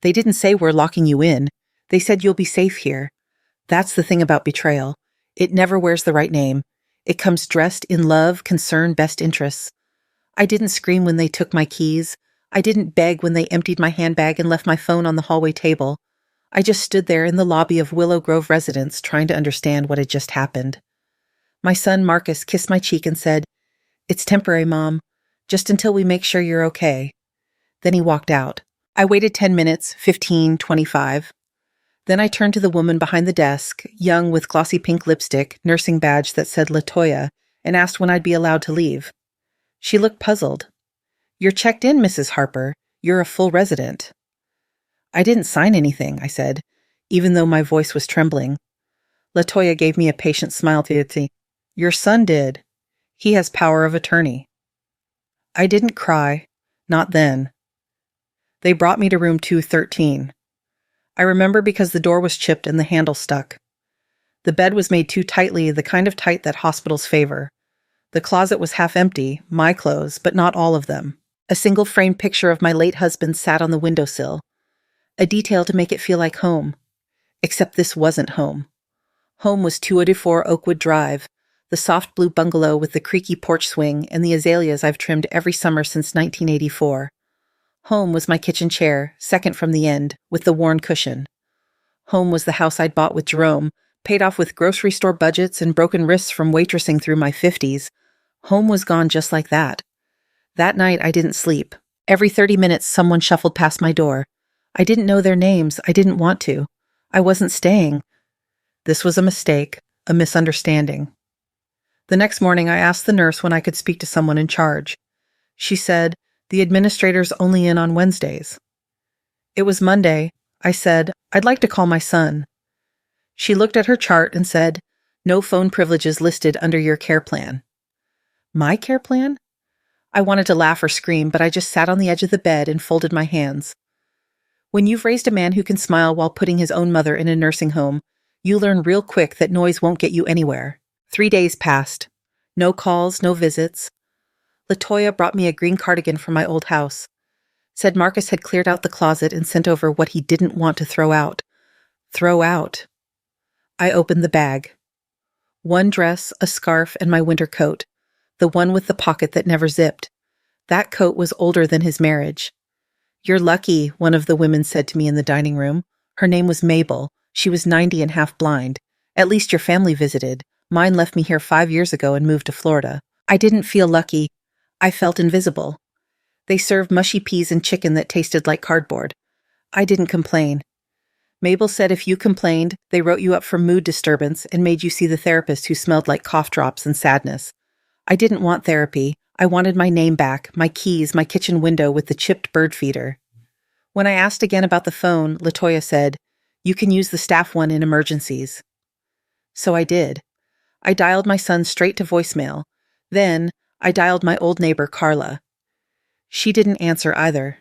They didn't say we're locking you in. They said you'll be safe here. That's the thing about betrayal. It never wears the right name. It comes dressed in love, concern, best interests. I didn't scream when they took my keys. I didn't beg when they emptied my handbag and left my phone on the hallway table. I just stood there in the lobby of Willow Grove residence trying to understand what had just happened. My son Marcus kissed my cheek and said, "It's temporary, Mom. Just until we make sure you're okay." Then he walked out. I waited 10 minutes, 15, 25. Then I turned to the woman behind the desk, young with glossy pink lipstick, nursing badge that said LaToya, and asked when I'd be allowed to leave. She looked puzzled. "You're checked in, Mrs. Harper. You're a full resident." "I didn't sign anything," I said, even though my voice was trembling. LaToya gave me a patient smile. "Your son did. He has power of attorney." I didn't cry. Not then. They brought me to room 213. I remember because the door was chipped and the handle stuck. The bed was made too tightly, the kind of tight that hospitals favor. The closet was half empty, my clothes, but not all of them. A single framed picture of my late husband sat on the windowsill. A detail to make it feel like home. Except this wasn't home. Home was 284 Oakwood Drive, the soft blue bungalow with the creaky porch swing and the azaleas I've trimmed every summer since 1984. Home was my kitchen chair, second from the end, with the worn cushion. Home was the house I'd bought with Jerome, paid off with grocery store budgets and broken wrists from waitressing through my 50s. Home was gone just like that. That night I didn't sleep. Every 30 minutes someone shuffled past my door. I didn't know their names. I didn't want to. I wasn't staying. This was a mistake, a misunderstanding. The next morning I asked the nurse when I could speak to someone in charge. She said, "The administrator's only in on Wednesdays." It was Monday. I said, "I'd like to call my son." She looked at her chart and said, "No phone privileges listed under your care plan." My care plan? I wanted to laugh or scream, but I just sat on the edge of the bed and folded my hands. When you've raised a man who can smile while putting his own mother in a nursing home, you learn real quick that noise won't get you anywhere. 3 days passed. No calls, no visits. LaToya brought me a green cardigan from my old house. Said Marcus had cleared out the closet and sent over what he didn't want to throw out. Throw out. I opened the bag. One dress, a scarf, and my winter coat. The one with the pocket that never zipped. That coat was older than his marriage. "You're lucky," one of the women said to me in the dining room. Her name was Mabel. She was 90 and half blind. "At least your family visited. Mine left me here 5 years ago and moved to Florida." I didn't feel lucky. I felt invisible. They served mushy peas and chicken that tasted like cardboard. I didn't complain. Mabel said if you complained, they wrote you up for mood disturbance and made you see the therapist who smelled like cough drops and sadness. I didn't want therapy. I wanted my name back, my keys, my kitchen window with the chipped bird feeder. When I asked again about the phone, LaToya said, "You can use the staff one in emergencies." So I did. I dialed my son straight to voicemail. Then I dialed my old neighbor, Carla. She didn't answer either.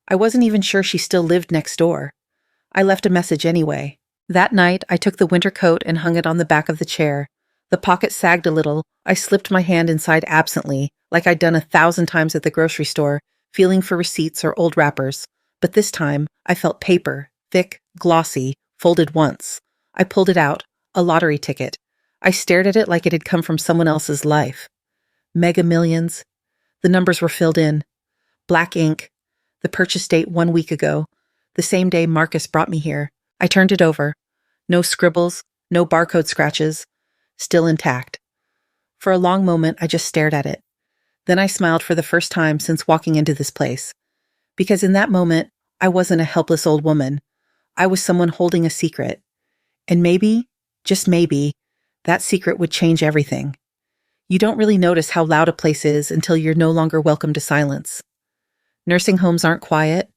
I wasn't even sure she still lived next door. I left a message anyway. That night, I took the winter coat and hung it on the back of the chair. The pocket sagged a little. I slipped my hand inside absently, like I'd done 1,000 times at the grocery store, feeling for receipts or old wrappers. But this time, I felt paper, thick, glossy, folded once. I pulled it out, a lottery ticket. I stared at it like it had come from someone else's life. Mega Millions. The numbers were filled in. Black ink. The purchase date 1 week ago. The same day Marcus brought me here. I turned it over. No scribbles, no barcode scratches. Still intact. For a long moment, I just stared at it. Then I smiled for the first time since walking into this place. Because in that moment, I wasn't a helpless old woman. I was someone holding a secret. And maybe, just maybe, that secret would change everything. You don't really notice how loud a place is until you're no longer welcome to silence. Nursing homes aren't quiet.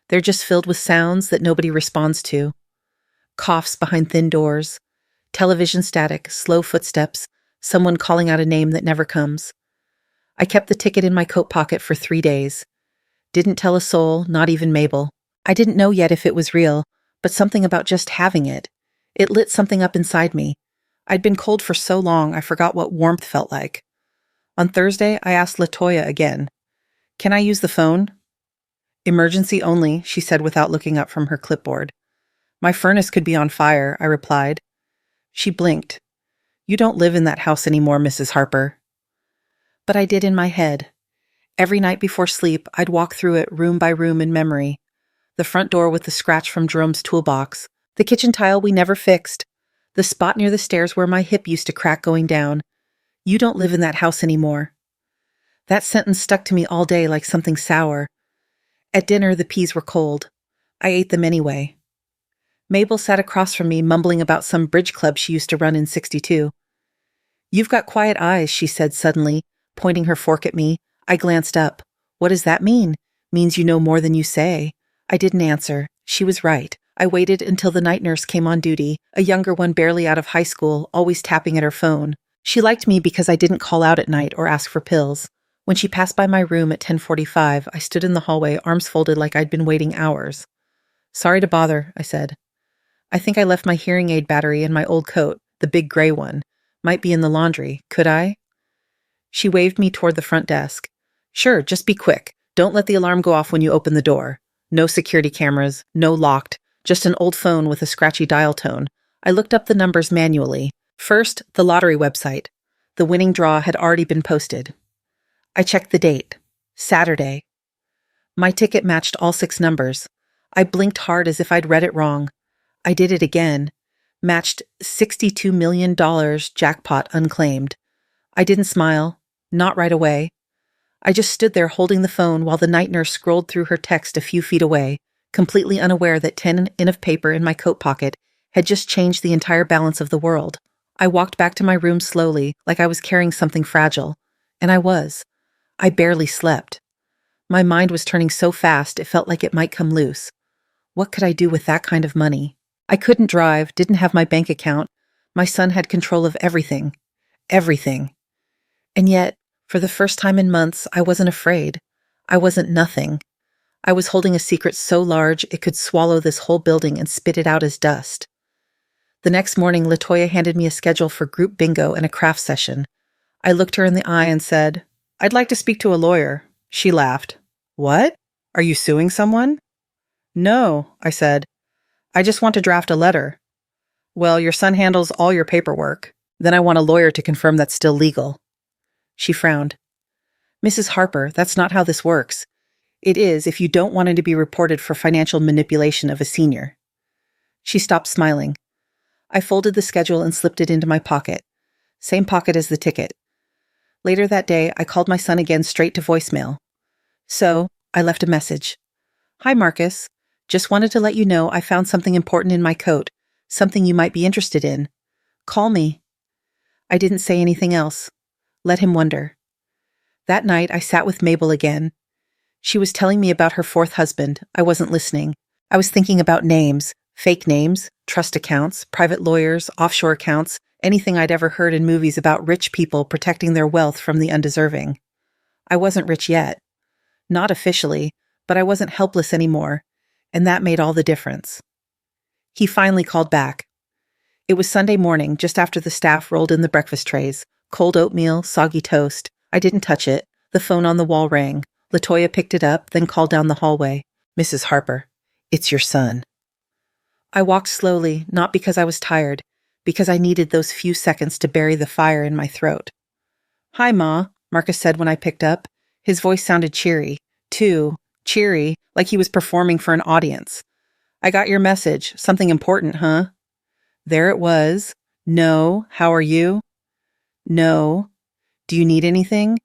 They're just filled with sounds that nobody responds to. Coughs behind thin doors, television static, slow footsteps, someone calling out a name that never comes. I kept the ticket in my coat pocket for 3 days. Didn't tell a soul, not even Mabel. I didn't know yet if it was real, but something about just having it. It lit something up inside me. I'd been cold for so long I forgot what warmth felt like. On Thursday, I asked LaToya again, "Can I use the phone?" Emergency only, she said without looking up from her clipboard. My furnace could be on fire, I replied. She blinked. You don't live in that house anymore, Mrs. Harper. But I did in my head. Every night before sleep, I'd walk through it room by room in memory. The front door with the scratch from Jerome's toolbox, the kitchen tile we never fixed, the spot near the stairs where my hip used to crack going down. You don't live in that house anymore. That sentence stuck to me all day like something sour. At dinner, the peas were cold. I ate them anyway. Mabel sat across from me, mumbling about some bridge club she used to run in 62. You've got quiet eyes, she said suddenly, pointing her fork at me. I glanced up. What does that mean? Means you know more than you say. I didn't answer. She was right. I waited until the night nurse came on duty, a younger one barely out of high school, always tapping at her phone. She liked me because I didn't call out at night or ask for pills. When she passed by my room at 10:45, I stood in the hallway, arms folded like I'd been waiting hours. Sorry to bother, I said. I think I left my hearing aid battery in my old coat, the big gray one. Might be in the laundry. Could I? She waved me toward the front desk. Sure, just be quick. Don't let the alarm go off when you open the door. No security cameras, no locked, just an old phone with a scratchy dial tone. I looked up the numbers manually. First, the lottery website. The winning draw had already been posted. I checked the date. Saturday. My ticket matched all 6 numbers. I blinked hard as if I'd read it wrong. I did it again. Matched $62 million jackpot unclaimed. I didn't smile. Not right away. I just stood there holding the phone while the night nurse scrolled through her text a few feet away, completely unaware that 10 in of paper in my coat pocket had just changed the entire balance of the world. I walked back to my room slowly, like I was carrying something fragile. And I was. I barely slept. My mind was turning so fast it felt like it might come loose. What could I do with that kind of money? I couldn't drive, didn't have my bank account. My son had control of everything. Everything. And yet, for the first time in months, I wasn't afraid. I wasn't nothing. I was holding a secret so large it could swallow this whole building and spit it out as dust. The next morning, LaToya handed me a schedule for group bingo and a craft session. I looked her in the eye and said, I'd like to speak to a lawyer. She laughed. What? Are you suing someone? No, I said. I just want to draft a letter. Well, your son handles all your paperwork. Then I want a lawyer to confirm that's still legal. She frowned. Mrs. Harper, that's not how this works. It is if you don't want him to be reported for financial manipulation of a senior. She stopped smiling. I folded the schedule and slipped it into my pocket. Same pocket as the ticket. Later that day, I called my son again straight to voicemail. So, I left a message. Hi, Marcus. Just wanted to let you know I found something important in my coat, something you might be interested in. Call me. I didn't say anything else. Let him wonder. That night, I sat with Mabel again. She was telling me about her 4th husband. I wasn't listening. I was thinking about names, fake names, trust accounts, private lawyers, offshore accounts, anything I'd ever heard in movies about rich people protecting their wealth from the undeserving. I wasn't rich yet. Not officially, but I wasn't helpless anymore, and that made all the difference. He finally called back. It was Sunday morning, just after the staff rolled in the breakfast trays. Cold oatmeal, soggy toast. I didn't touch it. The phone on the wall rang. LaToya picked it up, then called down the hallway. Mrs. Harper, it's your son. I walked slowly, not because I was tired, because I needed those few seconds to bury the fire in my throat. Hi, Ma, Marcus said when I picked up. His voice sounded cheery. Too cheery, like he was performing for an audience. I got your message. Something important, huh? There it was. No, how are you? No. Do you need anything?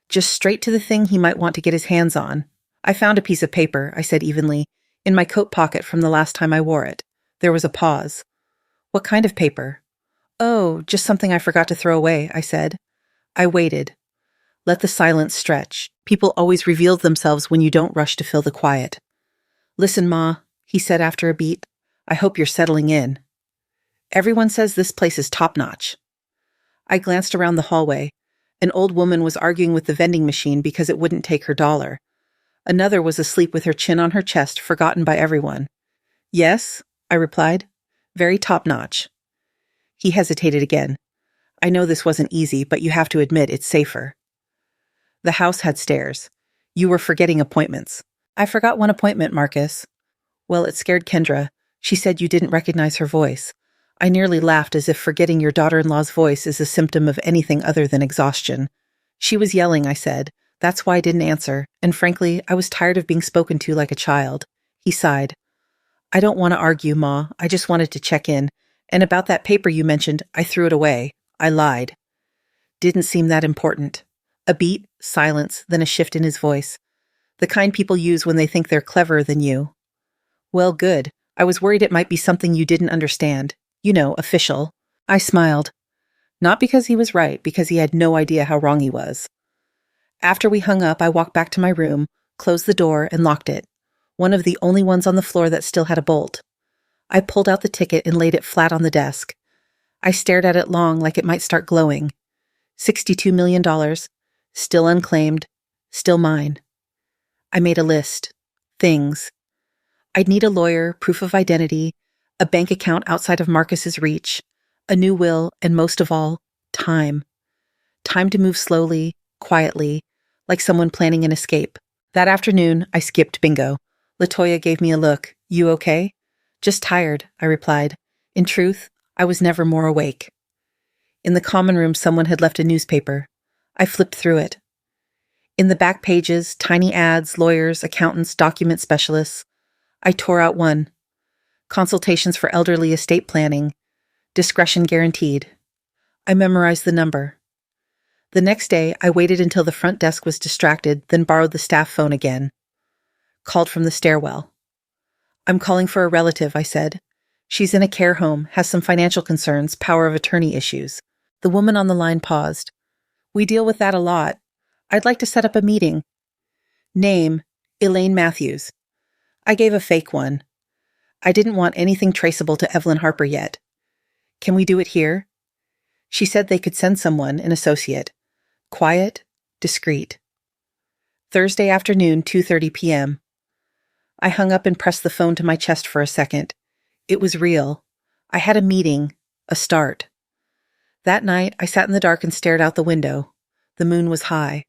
Just straight to the thing he might want to get his hands on. I found a piece of paper, I said evenly, in my coat pocket from the last time I wore it. There was a pause. What kind of paper? Oh, just something I forgot to throw away, I said. I waited. Let the silence stretch. People always reveal themselves when you don't rush to fill the quiet. Listen, Ma, he said after a beat. I hope you're settling in. Everyone says this place is top-notch. I glanced around the hallway. An old woman was arguing with the vending machine because it wouldn't take her dollar. Another was asleep with her chin on her chest, forgotten by everyone. Yes, I replied. Very top-notch. He hesitated again. I know this wasn't easy, but you have to admit it's safer. The house had stairs. You were forgetting appointments. I forgot one appointment, Marcus. Well, it scared Kendra. She said you didn't recognize her voice. I nearly laughed as if forgetting your daughter-in-law's voice is a symptom of anything other than exhaustion. She was yelling, I said. That's why I didn't answer, and frankly, I was tired of being spoken to like a child. He sighed. I don't want to argue, Ma. I just wanted to check in. And about that paper you mentioned, I threw it away. I lied. Didn't seem that important. A beat, silence, then a shift in his voice. The kind people use when they think they're cleverer than you. Well, good. I was worried it might be something you didn't understand. You know, official. I smiled. Not because he was right, because he had no idea how wrong he was. After we hung up, I walked back to my room, closed the door, and locked it. One of the only ones on the floor that still had a bolt. I pulled out the ticket and laid it flat on the desk. I stared at it long, like it might start glowing. $62 million. Still unclaimed. Still mine. I made a list. Things. I'd need a lawyer, proof of identity, a bank account outside of Marcus's reach, a new will, and most of all, time. Time to move slowly, quietly, like someone planning an escape. That afternoon, I skipped bingo. LaToya gave me a look. You okay? Just tired, I replied. In truth, I was never more awake. In the common room, someone had left a newspaper. I flipped through it. In the back pages, tiny ads, lawyers, accountants, document specialists. I tore out one. Consultations for elderly estate planning. Discretion guaranteed. I memorized the number. The next day, I waited until the front desk was distracted, then borrowed the staff phone again. Called from the stairwell. I'm calling for a relative, I said. She's in a care home, has some financial concerns, power of attorney issues. The woman on the line paused. We deal with that a lot. I'd like to set up a meeting. Name, Elaine Matthews. I gave a fake one. I didn't want anything traceable to Evelyn Harper yet. Can we do it here? She said they could send someone, an associate. Quiet, discreet. Thursday afternoon, 2:30 p.m. I hung up and pressed the phone to my chest for a second. It was real. I had a meeting, a start. That night, I sat in the dark and stared out the window. The moon was high.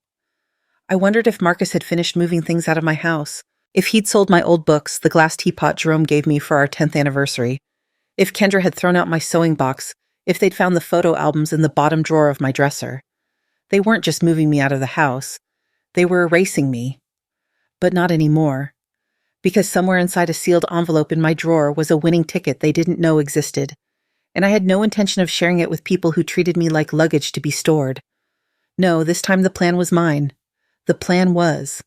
I wondered if Marcus had finished moving things out of my house, if he'd sold my old books, the glass teapot Jerome gave me for our 10th anniversary, if Kendra had thrown out my sewing box, if they'd found the photo albums in the bottom drawer of my dresser. They weren't just moving me out of the house. They were erasing me. But not anymore. Because somewhere inside a sealed envelope in my drawer was a winning ticket they didn't know existed, and I had no intention of sharing it with people who treated me like luggage to be stored. No, this time the plan was mine. The plan was.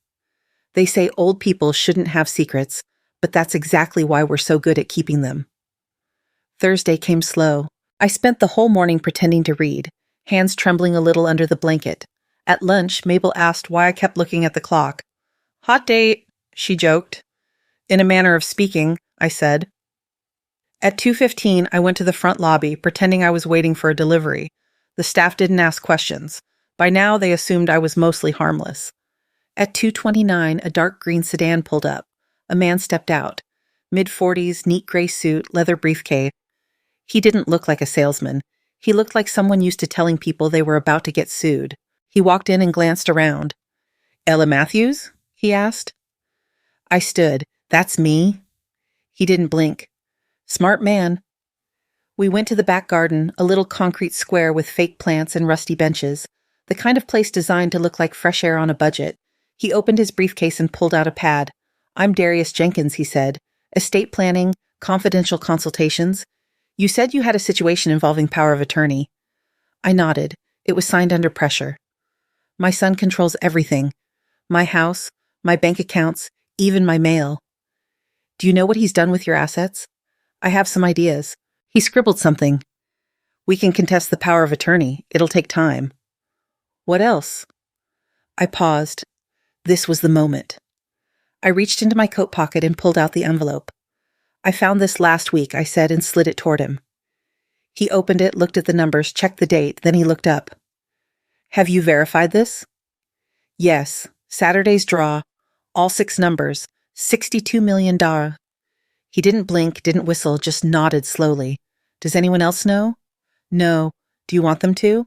They say old people shouldn't have secrets, but that's exactly why we're so good at keeping them. Thursday came slow. I spent the whole morning pretending to read, hands trembling a little under the blanket. At lunch, Mabel asked why I kept looking at the clock. Hot date, she joked. In a manner of speaking, I said. At 2:15, I went to the front lobby, pretending I was waiting for a delivery. The staff didn't ask questions. By now, they assumed I was mostly harmless. At 2:29, a dark green sedan pulled up. A man stepped out. Mid-40s, neat gray suit, leather briefcase. He didn't look like a salesman. He looked like someone used to telling people they were about to get sued. He walked in and glanced around. Ella Matthews? He asked. I stood. That's me? He didn't blink. Smart man. We went to the back garden, a little concrete square with fake plants and rusty benches, the kind of place designed to look like fresh air on a budget. He opened his briefcase and pulled out a pad. I'm Darius Jenkins, he said. Estate planning, confidential consultations. You said you had a situation involving power of attorney. I nodded. It was signed under pressure. My son controls everything. My house, my bank accounts, even my mail. Do you know what he's done with your assets? I have some ideas. He scribbled something. We can contest the power of attorney. It'll take time. What else? I paused. This was the moment. I reached into my coat pocket and pulled out the envelope. I found this last week, I said, and slid it toward him. He opened it, looked at the numbers, checked the date, then he looked up. Have you verified this? Yes. Saturday's draw. All 6 numbers. $62 million. He didn't blink, didn't whistle, just nodded slowly. Does anyone else know? No. Do you want them to?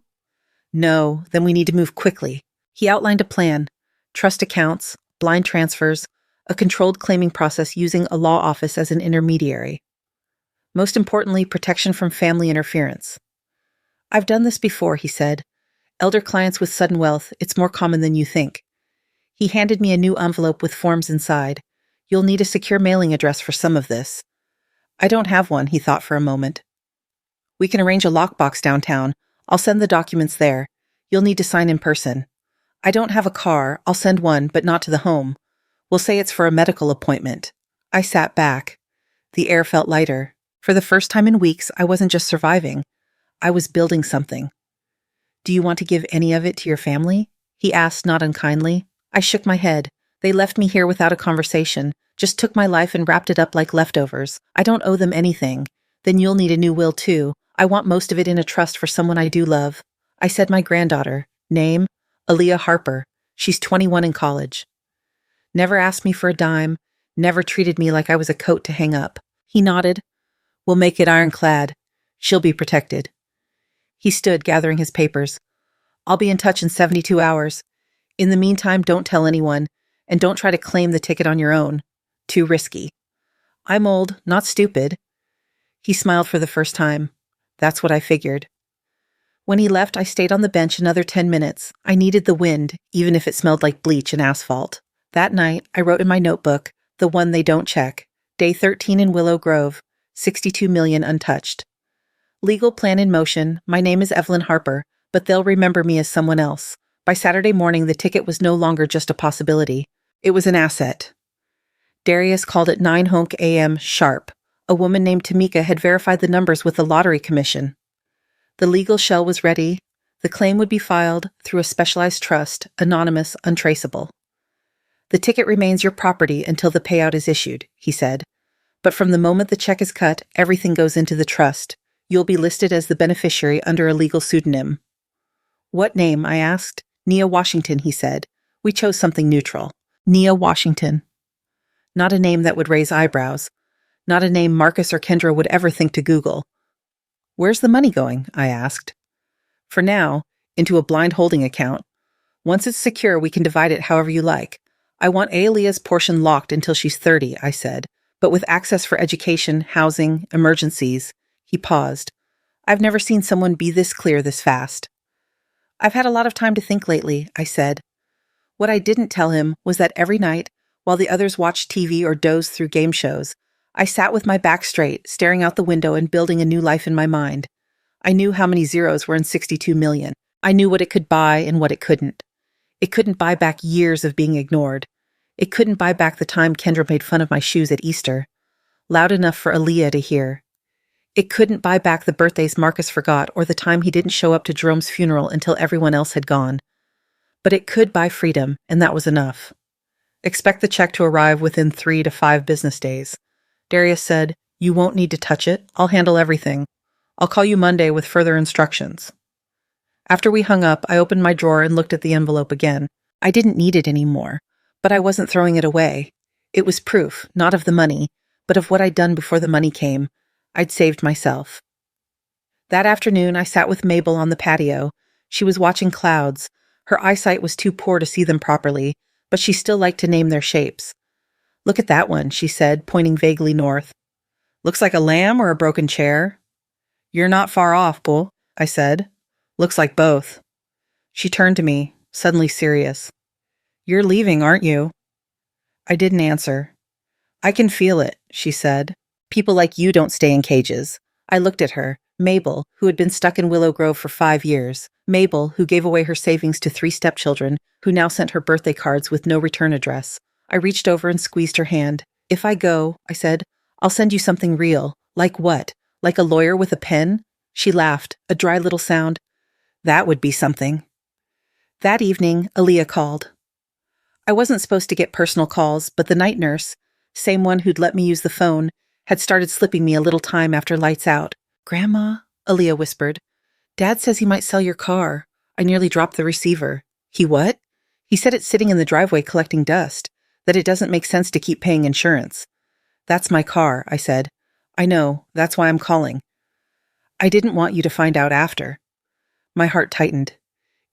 No. Then we need to move quickly. He outlined a plan. Trust accounts, blind transfers, a controlled claiming process using a law office as an intermediary. Most importantly, protection from family interference. I've done this before, he said. Elder clients with sudden wealth, it's more common than you think. He handed me a new envelope with forms inside. You'll need a secure mailing address for some of this. I don't have one, he thought for a moment. We can arrange a lockbox downtown. I'll send the documents there. You'll need to sign in person. I don't have a car. I'll send one, but not to the home. We'll say it's for a medical appointment. I sat back. The air felt lighter. For the first time in weeks, I wasn't just surviving. I was building something. Do you want to give any of it to your family? He asked, not unkindly. I shook my head. They left me here without a conversation, just took my life and wrapped it up like leftovers. I don't owe them anything. Then you'll need a new will too. I want most of it in a trust for someone I do love. I said my granddaughter. Name? Aaliyah Harper. She's 21 in college. Never asked me for a dime, never treated me like I was a coat to hang up. He nodded. We'll make it ironclad. She'll be protected. He stood, gathering his papers. I'll be in touch in 72 hours. In the meantime, don't tell anyone, and don't try to claim the ticket on your own. Too risky. I'm old, not stupid. He smiled for the first time. That's what I figured. When he left, I stayed on the bench another 10 minutes. I needed the wind, even if it smelled like bleach and asphalt. That night, I wrote in my notebook, the one they don't check. Day 13 in Willow Grove, 62 million untouched. Legal plan in motion. My name is Evelyn Harper, but they'll remember me as someone else. By Saturday morning, the ticket was no longer just a possibility. It was an asset. Darius called at 9 a.m. sharp. A woman named Tamika had verified the numbers with the Lottery Commission. The legal shell was ready. The claim would be filed through a specialized trust, anonymous, untraceable. The ticket remains your property until the payout is issued, he said. But from the moment the check is cut, everything goes into the trust. You'll be listed as the beneficiary under a legal pseudonym. What name? I asked. Nia Washington, he said. We chose something neutral. Nia Washington. Not a name that would raise eyebrows. Not a name Marcus or Kendra would ever think to Google. Where's the money going? I asked. For now, into a blind holding account. Once it's secure, we can divide it however you like. I want Aaliyah's portion locked until she's 30, I said, but with access for education, housing, emergencies. He paused. I've never seen someone be this clear this fast. I've had a lot of time to think lately, I said. What I didn't tell him was that every night, while the others watched TV or dozed through game shows, I sat with my back straight, staring out the window and building a new life in my mind. I knew how many zeros were in 62 million. I knew what it could buy and what it couldn't. It couldn't buy back years of being ignored. It couldn't buy back the time Kendra made fun of my shoes at Easter, loud enough for Aaliyah to hear. It couldn't buy back the birthdays Marcus forgot or the time he didn't show up to Jerome's funeral until everyone else had gone. But it could buy freedom, and that was enough. Expect the check to arrive within 3 to 5 business days. Darius said, You won't need to touch it. I'll handle everything. I'll call you Monday with further instructions. After we hung up, I opened my drawer and looked at the envelope again. I didn't need it anymore, but I wasn't throwing it away. It was proof, not of the money, but of what I'd done before the money came. I'd saved myself. That afternoon, I sat with Mabel on the patio. She was watching clouds. Her eyesight was too poor to see them properly, but she still liked to name their shapes. Look at that one, she said, pointing vaguely north. Looks like a lamb or a broken chair. You're not far off, Bull, I said. Looks like both. She turned to me, suddenly serious. You're leaving, aren't you? I didn't answer. I can feel it, she said. People like you don't stay in cages. I looked at her, Mabel, who had been stuck in Willow Grove for 5 years. Mabel, who gave away her savings to 3 stepchildren, who now sent her birthday cards with no return address. I reached over and squeezed her hand. If I go, I said, I'll send you something real. Like what? Like a lawyer with a pen? She laughed, a dry little sound. That would be something. That evening, Aaliyah called. I wasn't supposed to get personal calls, but the night nurse, same one who'd let me use the phone, had started slipping me a little time after lights out. Grandma, Aaliyah whispered. Dad says he might sell your car. I nearly dropped the receiver. He what? He said it's sitting in the driveway collecting dust, that it doesn't make sense to keep paying insurance. That's my car, I said. I know, that's why I'm calling. I didn't want you to find out after. My heart tightened.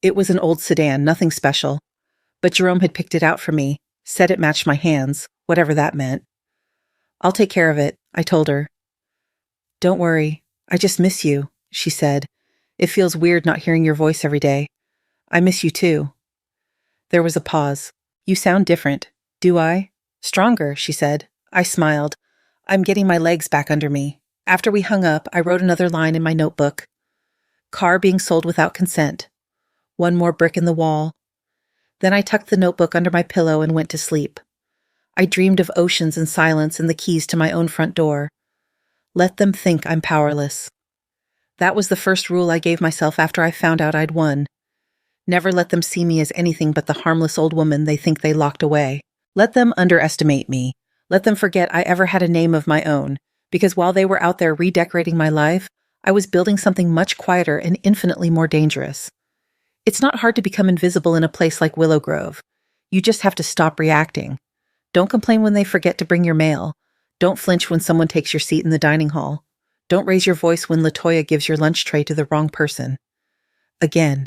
It was an old sedan, nothing special. But Jerome had picked it out for me, said it matched my hands. whatever that meant. I'll take care of it, I told her. Don't worry, I just miss you, she said. It feels weird not hearing your voice every day. I miss you too. There was a pause. You sound different. Do I? Stronger, she said. I smiled. I'm getting my legs back under me. After we hung up, I wrote another line in my notebook. Car being sold without consent. One more brick in the wall. Then I tucked the notebook under my pillow and went to sleep. I dreamed of oceans and silence and the keys to my own front door. Let them think I'm powerless. That was the first rule I gave myself after I found out I'd won. Never let them see me as anything but the harmless old woman they think they locked away. Let them underestimate me. Let them forget I ever had a name of my own, because while they were out there redecorating my life, I was building something much quieter and infinitely more dangerous. It's not hard to become invisible in a place like Willow Grove. You just have to stop reacting. Don't complain when they forget to bring your mail. Don't flinch when someone takes your seat in the dining hall. Don't raise your voice when LaToya gives your lunch tray to the wrong person. Again,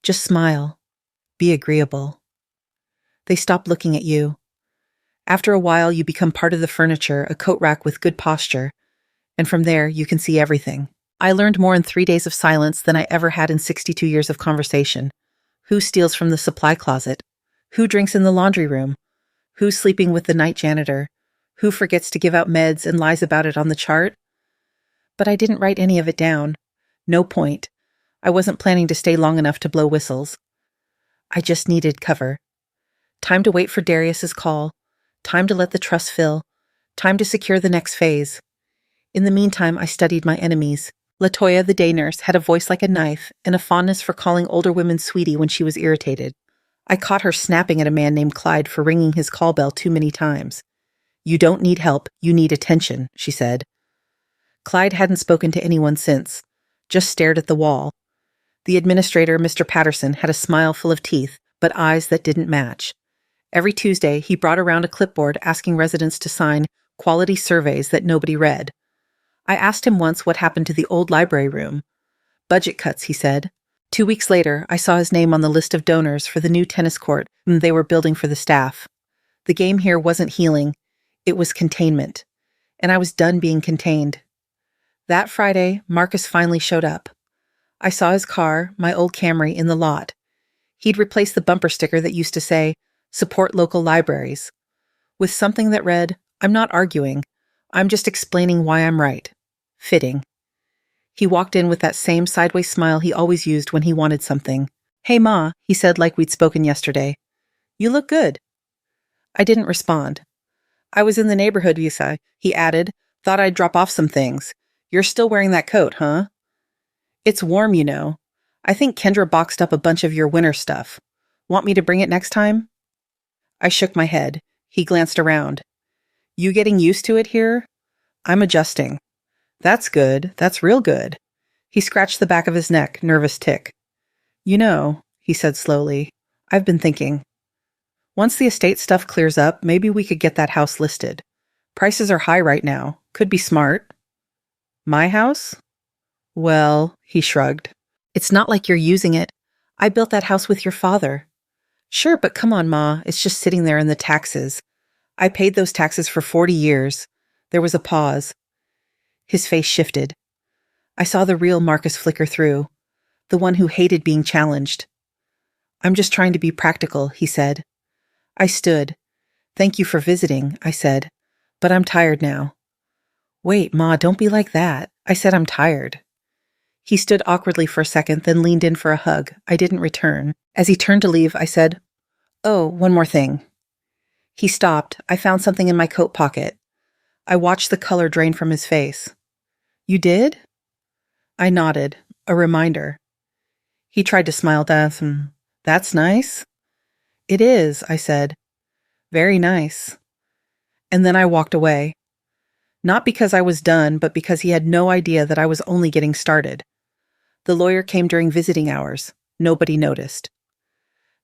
just smile. Be agreeable. They stop looking at you. After a while, you become part of the furniture, a coat rack with good posture, and from there, you can see everything. I learned more in 3 days of silence than I ever had in 62 years of conversation. Who steals from the supply closet? Who drinks in the laundry room? Who's sleeping with the night janitor? Who forgets to give out meds and lies about it on the chart? But I didn't write any of it down. No point. I wasn't planning to stay long enough to blow whistles. I just needed cover. Time to wait for Darius's call. Time to let the trust fill. Time to secure the next phase. In the meantime, I studied my enemies. LaToya, the day nurse, had a voice like a knife and a fondness for calling older women sweetie when she was irritated. I caught her snapping at a man named Clyde for ringing his call bell too many times. You don't need help, you need attention, she said. Clyde hadn't spoken to anyone since, just stared at the wall. The administrator, Mr. Patterson, had a smile full of teeth, but eyes that didn't match. Every Tuesday, he brought around a clipboard asking residents to sign quality surveys that nobody read. I asked him once what happened to the old library room. Budget cuts, he said. 2 weeks later, I saw his name on the list of donors for the new tennis court they were building for the staff. The game here wasn't healing, it was containment. And I was done being contained. That Friday, Marcus finally showed up. I saw his car, my old Camry, in the lot. He'd replaced the bumper sticker that used to say, "Support local libraries," with something that read, "I'm not arguing. I'm just explaining why I'm right." Fitting. He walked in with that same sideways smile he always used when he wanted something. "Hey, Ma," he said like we'd spoken yesterday. "You look good." I didn't respond. "I was in the neighborhood, Visa," he added. "Thought I'd drop off some things. You're still wearing that coat, huh?" "It's warm, you know. I think Kendra boxed up a bunch of your winter stuff. Want me to bring it next time?" I shook my head. He glanced around. "You getting used to it here?" "I'm adjusting." "That's good. That's real good." He scratched the back of his neck, nervous tick. "You know," he said slowly, "I've been thinking. Once the estate stuff clears up, maybe we could get that house listed. Prices are high right now. Could be smart." "My house?" "Well," he shrugged. "It's not like you're using it. I built that house with your father." "Sure, but come on, Ma. It's just sitting there in the taxes. I paid those taxes for 40 years. There was a pause. His face shifted. I saw the real Marcus flicker through, the one who hated being challenged. "I'm just trying to be practical," he said. I stood. "Thank you for visiting," I said, "but I'm tired now." "Wait, Ma, don't be like that. I said I'm tired." He stood awkwardly for a second, then leaned in for a hug. I didn't return. As he turned to leave, I said, "Oh, one more thing." He stopped. I found something in my coat pocket. I watched the color drain from his face. "You did?" I nodded. A reminder. He tried to smile. That's nice." "It is," I said. "Very nice." And then I walked away. Not because I was done, but because he had no idea that I was only getting started. The lawyer came during visiting hours. Nobody noticed.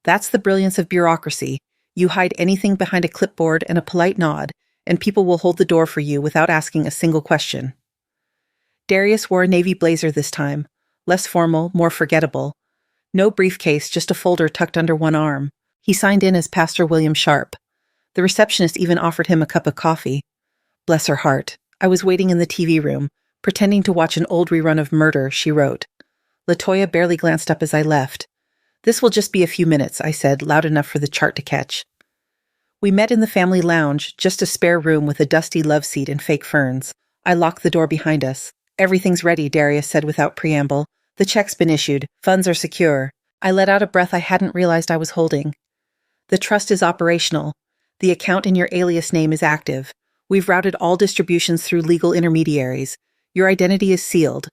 That's the brilliance of bureaucracy. You hide anything behind a clipboard and a polite nod, and people will hold the door for you without asking a single question. Darius wore a navy blazer this time, less formal, more forgettable. No briefcase, just a folder tucked under one arm. He signed in as Pastor William Sharp. The receptionist even offered him a cup of coffee. Bless her heart. I was waiting in the TV room, pretending to watch an old rerun of Murder, She Wrote. LaToya barely glanced up as I left. This will just be a few minutes, I said, loud enough for the chart to catch. We met in the family lounge, just a spare room with a dusty love seat and fake ferns. I locked the door behind us. Everything's ready, Darius said without preamble. The check's been issued. Funds are secure. I let out a breath I hadn't realized I was holding. The trust is operational. The account in your alias name is active. We've routed all distributions through legal intermediaries. Your identity is sealed.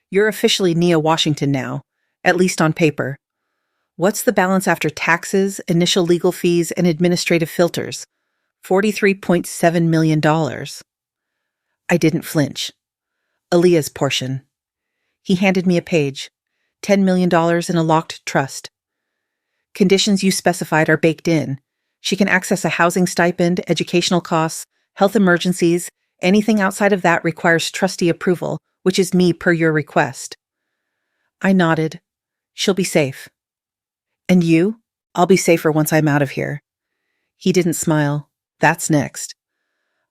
You're officially Nia Washington now, at least on paper. What's the balance after taxes, initial legal fees, and administrative filters? $43.7 million. I didn't flinch. Aaliyah's portion. He handed me a page. $10 million in a locked trust. Conditions you specified are baked in. She can access a housing stipend, educational costs, health emergencies. Anything outside of that requires trustee approval, which is me per your request. I nodded. She'll be safe. And you? I'll be safer once I'm out of here. He didn't smile. That's next.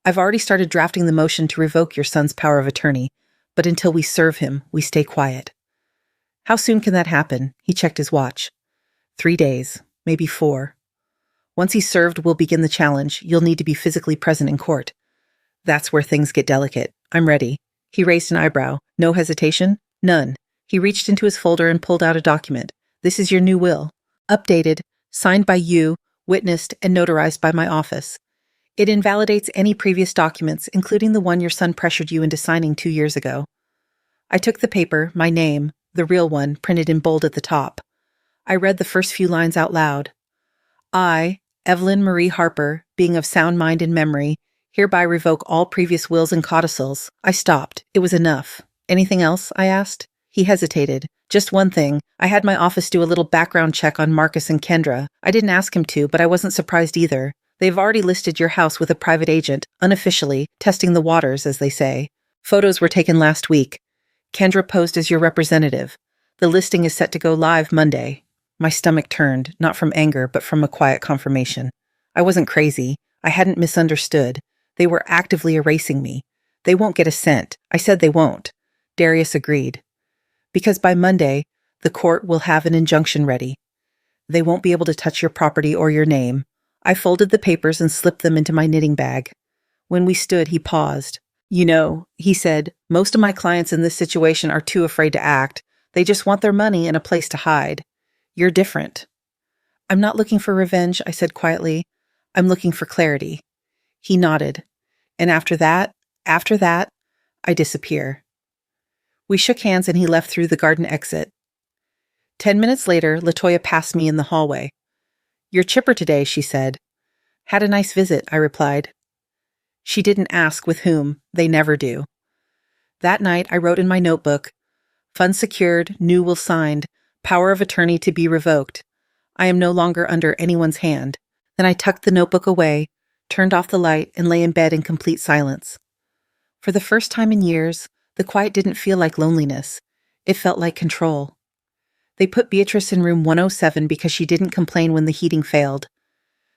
I've already started drafting the motion to revoke your son's power of attorney, but until we serve him, we stay quiet. How soon can that happen? He checked his watch. 3 days, maybe 4. Once he's served, we'll begin the challenge. You'll need to be physically present in court. That's where things get delicate. I'm ready. He raised an eyebrow. No hesitation? None. He reached into his folder and pulled out a document. This is your new will. Updated, signed by you, witnessed, and notarized by my office. It invalidates any previous documents, including the one your son pressured you into signing 2 years ago. I took the paper, my name, the real one, printed in bold at the top. I read the first few lines out loud. I, Evelyn Marie Harper, being of sound mind and memory, hereby revoke all previous wills and codicils. I stopped. It was enough. Anything else? I asked. He hesitated. Just one thing. I had my office do a little background check on Marcus and Kendra. I didn't ask him to, but I wasn't surprised either. They've already listed your house with a private agent, unofficially, testing the waters, as they say. Photos were taken last week. Kendra posed as your representative. The listing is set to go live Monday. My stomach turned, not from anger, but from a quiet confirmation. I wasn't crazy. I hadn't misunderstood. They were actively erasing me. They won't get a cent. I said they won't. Darius agreed. Because by Monday, the court will have an injunction ready. They won't be able to touch your property or your name. I folded the papers and slipped them into my knitting bag. When we stood, he paused. You know, he said, most of my clients in this situation are too afraid to act. They just want their money and a place to hide. You're different. I'm not looking for revenge, I said quietly. I'm looking for clarity. He nodded. And after that, I disappear. We shook hands and he left through the garden exit. 10 minutes later, LaToya passed me in the hallway. You're chipper today, she said. Had a nice visit, I replied. She didn't ask with whom. They never do. That night, I wrote in my notebook, funds secured, new will signed, power of attorney to be revoked. I am no longer under anyone's hand. Then I tucked the notebook away, turned off the light, and lay in bed in complete silence. For the first time in years, the quiet didn't feel like loneliness. It felt like control. They put Beatrice in room 107 because she didn't complain when the heating failed.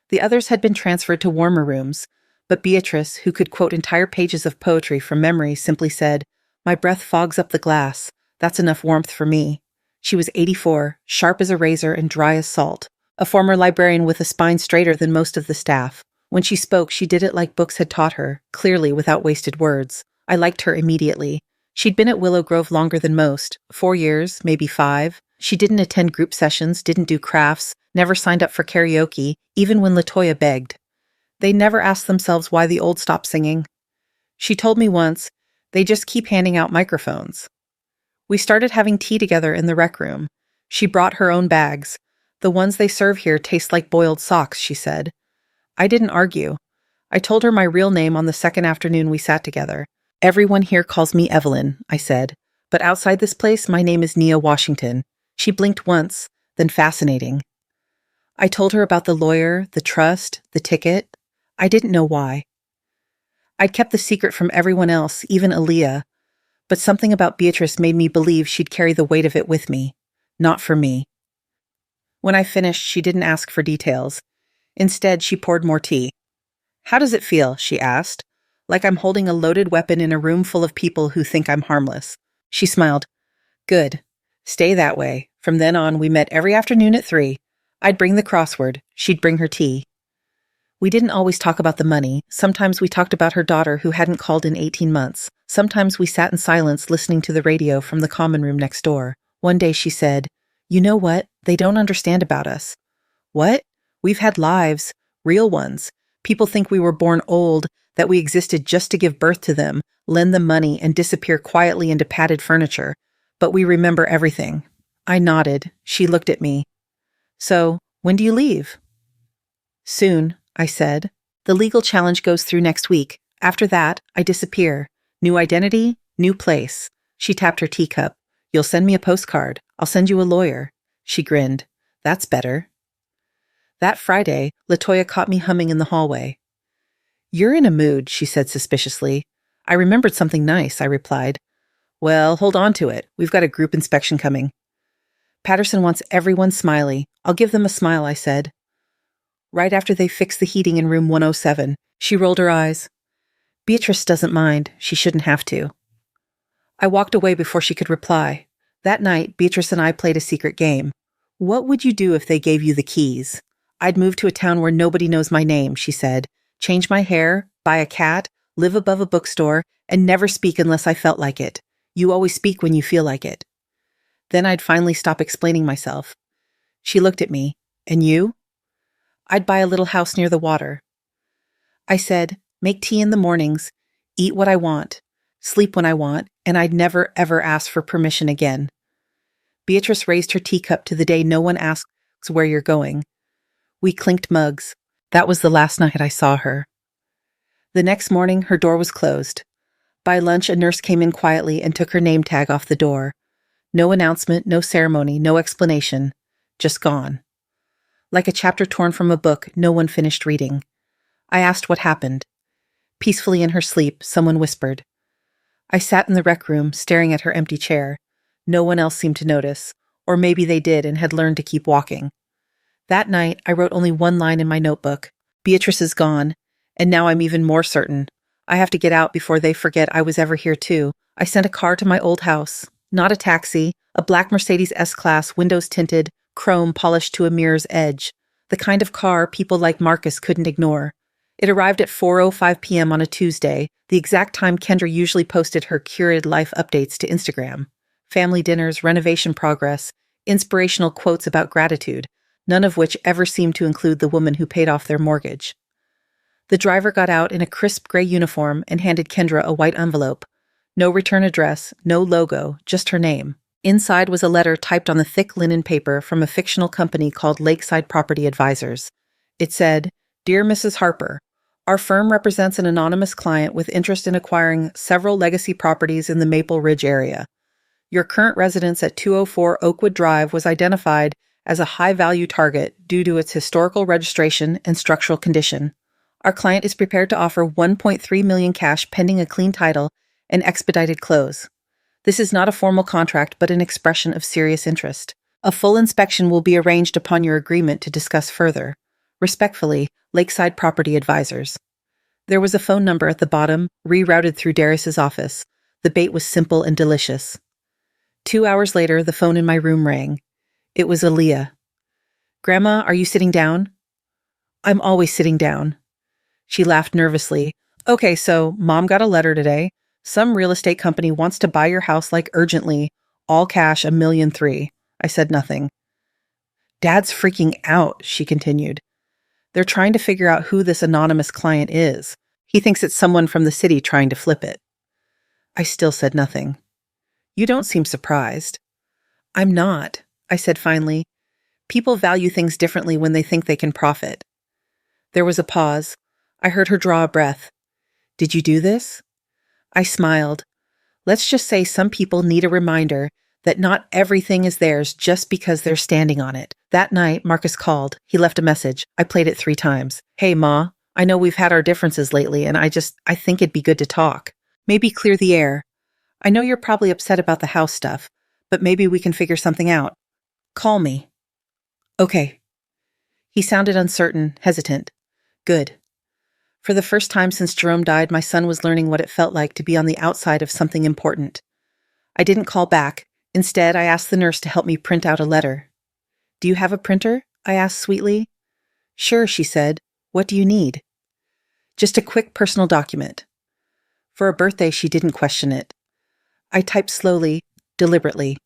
The others had been transferred to warmer rooms, but Beatrice, who could quote entire pages of poetry from memory, simply said, "My breath fogs up the glass. That's enough warmth for me." She was 84, sharp as a razor and dry as salt, a former librarian with a spine straighter than most of the staff. When she spoke, she did it like books had taught her, clearly without wasted words. I liked her immediately. She'd been at Willow Grove longer than most, 4 years, maybe 5. She didn't attend group sessions, didn't do crafts, never signed up for karaoke, even when LaToya begged. They never asked themselves why the old stopped singing. She told me once, they just keep handing out microphones. We started having tea together in the rec room. She brought her own bags. The ones they serve here taste like boiled socks, she said. I didn't argue. I told her my real name on the second afternoon we sat together. Everyone here calls me Evelyn, I said. But outside this place, my name is Nia Washington. She blinked once, then fascinating. I told her about the lawyer, the trust, the ticket. I didn't know why. I'd kept the secret from everyone else, even Aaliyah, but something about Beatrice made me believe she'd carry the weight of it with me, not for me. When I finished, she didn't ask for details. Instead, she poured more tea. How does it feel? She asked. Like I'm holding a loaded weapon in a room full of people who think I'm harmless. She smiled. Good. Stay that way. From then on, we met every afternoon at 3. I'd bring the crossword. She'd bring her tea. We didn't always talk about the money. Sometimes we talked about her daughter who hadn't called in 18 months. Sometimes we sat in silence listening to the radio from the common room next door. One day she said, "You know what? They don't understand about us." What? We've had lives. Real ones. People think we were born old, that we existed just to give birth to them, lend them money, and disappear quietly into padded furniture. But we remember everything. I nodded. She looked at me. So, when do you leave? Soon, I said. The legal challenge goes through next week. After that, I disappear. New identity, new place. She tapped her teacup. You'll send me a postcard. I'll send you a lawyer. She grinned. That's better. That Friday, LaToya caught me humming in the hallway. You're in a mood, she said suspiciously. I remembered something nice, I replied. Well, hold on to it. We've got a group inspection coming. Patterson wants everyone smiley. I'll give them a smile, I said. Right after they fixed the heating in room 107, she rolled her eyes. Beatrice doesn't mind. She shouldn't have to. I walked away before she could reply. That night, Beatrice and I played a secret game. What would you do if they gave you the keys? I'd move to a town where nobody knows my name, she said. Change my hair, buy a cat, live above a bookstore, and never speak unless I felt like it. You always speak when you feel like it. Then I'd finally stop explaining myself. She looked at me. And you? I'd buy a little house near the water. I said, make tea in the mornings, eat what I want, sleep when I want, and I'd never, ever ask for permission again. Beatrice raised her teacup to the day no one asks where you're going. We clinked mugs. That was the last night I saw her. The next morning, her door was closed. By lunch, a nurse came in quietly and took her name tag off the door. No announcement, no ceremony, no explanation. Just gone. Like a chapter torn from a book no one finished reading. I asked what happened. Peacefully in her sleep, someone whispered. I sat in the rec room, staring at her empty chair. No one else seemed to notice, or maybe they did and had learned to keep walking. That night, I wrote only one line in my notebook. Beatrice is gone, and now I'm even more certain. I have to get out before they forget I was ever here too. I sent a car to my old house. Not a taxi, a black Mercedes S-Class, windows tinted, chrome polished to a mirror's edge. The kind of car people like Marcus couldn't ignore. It arrived at 4:05 p.m. on a Tuesday, the exact time Kendra usually posted her curated life updates to Instagram. Family dinners, renovation progress, inspirational quotes about gratitude, none of which ever seemed to include the woman who paid off their mortgage. The driver got out in a crisp gray uniform and handed Kendra a white envelope. No return address, no logo, just her name. Inside was a letter typed on the thick linen paper from a fictional company called Lakeside Property Advisors. It said, Dear Mrs. Harper, our firm represents an anonymous client with interest in acquiring several legacy properties in the Maple Ridge area. Your current residence at 204 Oakwood Drive was identified as a high-value target due to its historical registration and structural condition. Our client is prepared to offer $1.3 million cash pending a clean title and expedited close. This is not a formal contract, but an expression of serious interest. A full inspection will be arranged upon your agreement to discuss further. Respectfully, Lakeside Property Advisors. There was a phone number at the bottom, rerouted through Darius's office. The bait was simple and delicious. 2 hours later, the phone in my room rang. It was Aaliyah. Grandma, are you sitting down? I'm always sitting down. She laughed nervously. Okay, so Mom got a letter today. Some real estate company wants to buy your house like urgently. All cash, $1.3 million. I said nothing. Dad's freaking out, she continued. They're trying to figure out who this anonymous client is. He thinks it's someone from the city trying to flip it. I still said nothing. You don't seem surprised. I'm not, I said finally. People value things differently when they think they can profit. There was a pause. I heard her draw a breath. Did you do this? I smiled. Let's just say some people need a reminder that not everything is theirs just because they're standing on it. That night, Marcus called. He left a message. I played it 3 times. Hey, Ma, I know we've had our differences lately, and I think it'd be good to talk. Maybe clear the air. I know you're probably upset about the house stuff, but maybe we can figure something out. Call me. Okay. He sounded uncertain, hesitant. Good. For the first time since Jerome died, my son was learning what it felt like to be on the outside of something important. I didn't call back. Instead, I asked the nurse to help me print out a letter. "Do you have a printer?" I asked sweetly. "Sure," she said. "What do you need?" "Just a quick personal document." For a birthday, she didn't question it. I typed slowly, deliberately.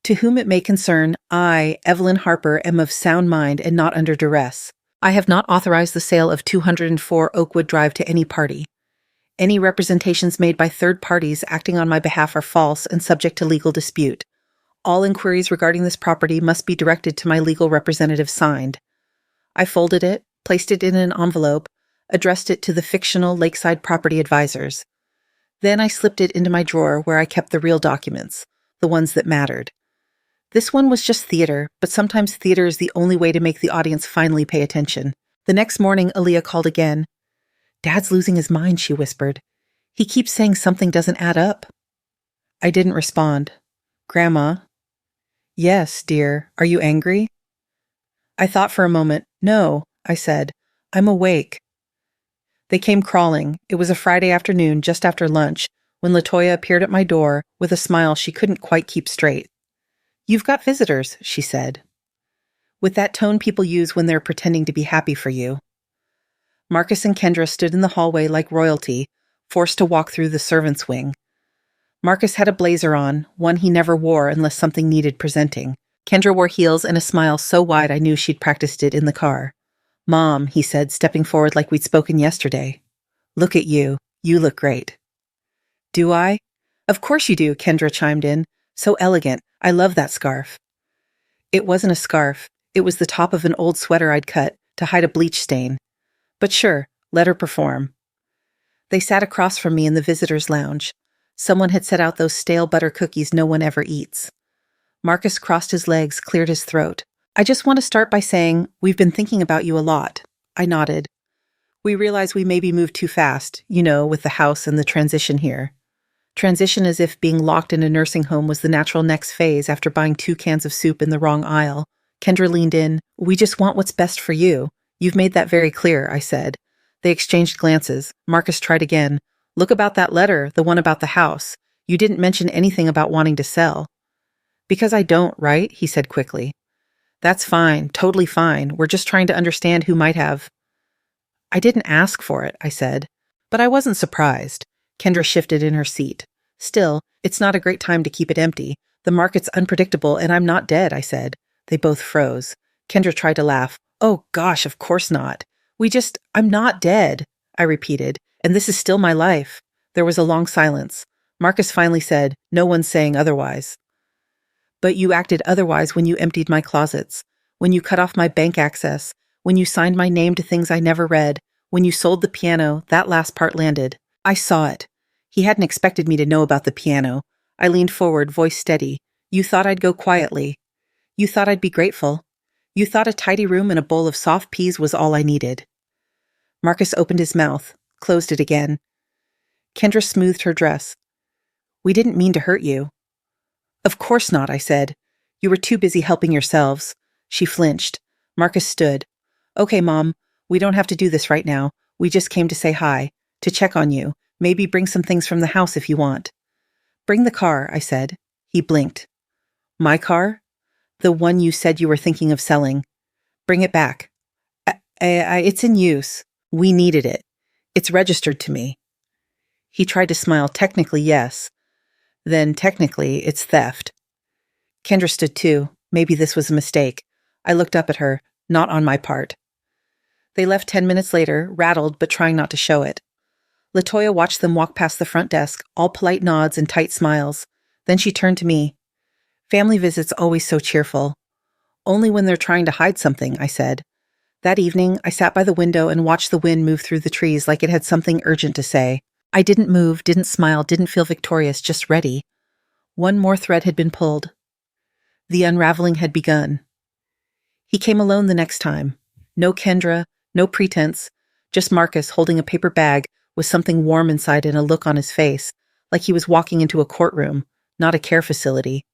"To whom it may concern, I, Evelyn Harper, am of sound mind and not under duress. I have not authorized the sale of 204 Oakwood Drive to any party. Any representations made by third parties acting on my behalf are false and subject to legal dispute. All inquiries regarding this property must be directed to my legal representative signed." I folded it, placed it in an envelope, addressed it to the fictional Lakeside Property Advisors. Then I slipped it into my drawer where I kept the real documents, the ones that mattered. This one was just theater, but sometimes theater is the only way to make the audience finally pay attention. The next morning, Aaliyah called again. "Dad's losing his mind," she whispered. "He keeps saying something doesn't add up." I didn't respond. "Grandma?" "Yes, dear. Are you angry?" I thought for a moment. "No," I said. "I'm awake." They came crawling. It was a Friday afternoon, just after lunch, when LaToya appeared at my door with a smile she couldn't quite keep straight. "You've got visitors," she said, with that tone people use when they're pretending to be happy for you. Marcus and Kendra stood in the hallway like royalty, forced to walk through the servants' wing. Marcus had a blazer on, one he never wore unless something needed presenting. Kendra wore heels and a smile so wide I knew she'd practiced it in the car. "Mom," he said, stepping forward like we'd spoken yesterday. "Look at you. You look great." "Do I?" "Of course you do," Kendra chimed in. "So elegant. I love that scarf." It wasn't a scarf. It was the top of an old sweater I'd cut to hide a bleach stain. But sure, let her perform. They sat across from me in the visitors' lounge. Someone had set out those stale butter cookies no one ever eats. Marcus crossed his legs, cleared his throat. "I just want to start by saying, we've been thinking about you a lot." I nodded. "We realize we maybe moved too fast, with the house and the transition here." Transition as if being locked in a nursing home was the natural next phase after buying 2 cans of soup in the wrong aisle. Kendra leaned in. "We just want what's best for you. You've made that very clear," I said. They exchanged glances. Marcus tried again. "Look about that letter, the one about the house. You didn't mention anything about wanting to sell." "Because I don't, right?" he said quickly. "That's fine, totally fine. We're just trying to understand who might have." "I didn't ask for it," I said. But I wasn't surprised. Kendra shifted in her seat. "Still, it's not a great time to keep it empty. The market's unpredictable and I'm not dead," I said. They both froze. Kendra tried to laugh. "Oh gosh, of course not. I'm not dead," I repeated, "and this is still my life." There was a long silence. Marcus finally said, "No one's saying otherwise." "But you acted otherwise when you emptied my closets, when you cut off my bank access, when you signed my name to things I never read, when you sold the piano, that last part landed. I saw it." He hadn't expected me to know about the piano. I leaned forward, voice steady. "You thought I'd go quietly. You thought I'd be grateful. You thought a tidy room and a bowl of soft peas was all I needed." Marcus opened his mouth, closed it again. Kendra smoothed her dress. "We didn't mean to hurt you." "Of course not," I said. "You were too busy helping yourselves." She flinched. Marcus stood. "Okay, Mom, we don't have to do this right now. We just came to say hi, to check on you. Maybe bring some things from the house if you want." "Bring the car," I said. He blinked. "My car?" "The one you said you were thinking of selling." "Bring it back." It's in use. We needed it. It's registered to me." He tried to smile. "Technically, yes. Then technically, it's theft." Kendra stood too. Maybe this was a mistake. I looked up at her. Not on my part. They left 10 minutes later, rattled but trying not to show it. LaToya watched them walk past the front desk, all polite nods and tight smiles. Then she turned to me. "Family visits always so cheerful." "Only when they're trying to hide something," I said. That evening, I sat by the window and watched the wind move through the trees like it had something urgent to say. I didn't move, didn't smile, didn't feel victorious, just ready. One more thread had been pulled. The unraveling had begun. He came alone the next time. No Kendra, no pretense, just Marcus holding a paper bag with something warm inside and a look on his face, like he was walking into a courtroom, not a care facility.